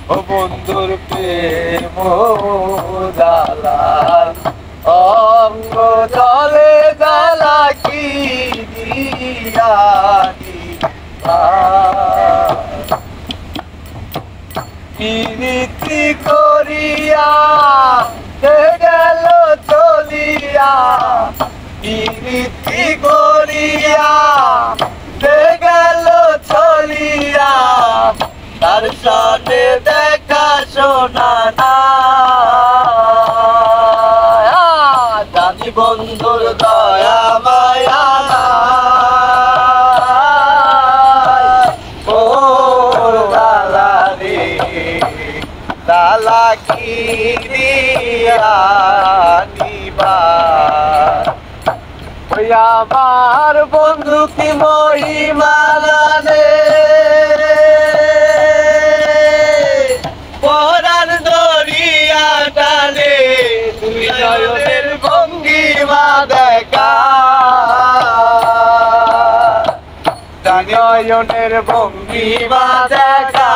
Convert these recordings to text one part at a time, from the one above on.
ও বন্ধুর প্রেম জালায় অঙ্গ জলে জ্বালা কি দিয়ানি প্রীতি করিয়া গেল চলিয়া প্রীতি করিয়া গেল চলিয়া তার সাথে দেখা শোনা না জানি বন্ধুর দয়া মায়া ও লালা রে লালা কি দিয়ানিবা ওই আমার বন্ধু কি মহিমা জানে পরাণ দরিয়া টানে তুই নয়নের ভঙ্গিমা দেখা নয়নের ভঙ্গিমা দেখা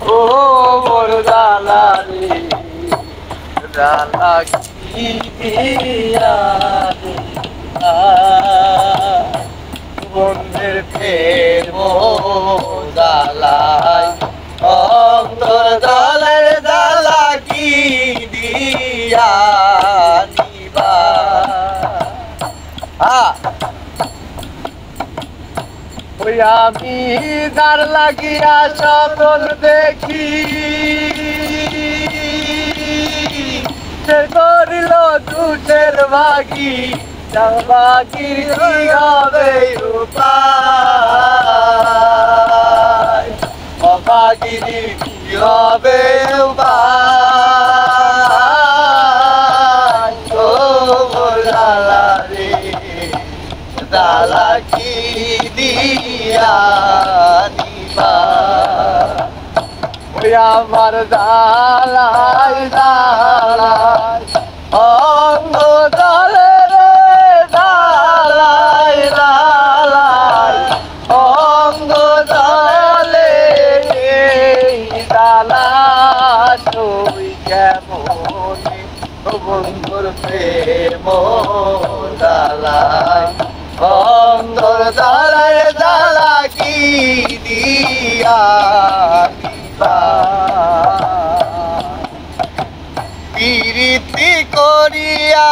ও মোর জালা রে জালা কি দিয়া বন্ধের প্রেম জালায় অন্তর জালের জালা কি দিয়া নিবা ওই আমি যার লাগিয়া সকল দেখি সে করিল দুটের ভাগি বাকি হবে উপায় অভাগিনী কি হবে উপায় ও জালা রে জালা কি দিয়া নিবা ওই আমার জালাই জালাই অঙ্গ জলে রে জালাই জালাই অঙ্গ জলে জালা তুই কেমন বন্ধুর প্রেম জালায় অন্তর জালায় জালা কি দিয়া প্রীতি করিয়া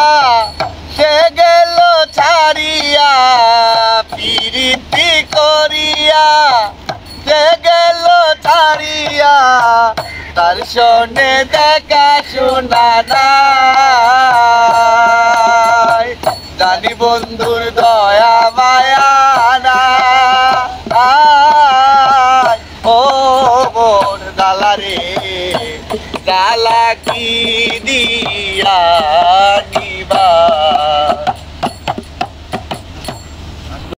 সে গেল ছাড়িয়া প্রীতি করিয়া সে গেল ছাড়িয়া তার সনে দেখা শোনা নাই জানি বন্ধুর দয়া মায়া নাই ও মোর জালা রে জালা কি দিয়া নিবা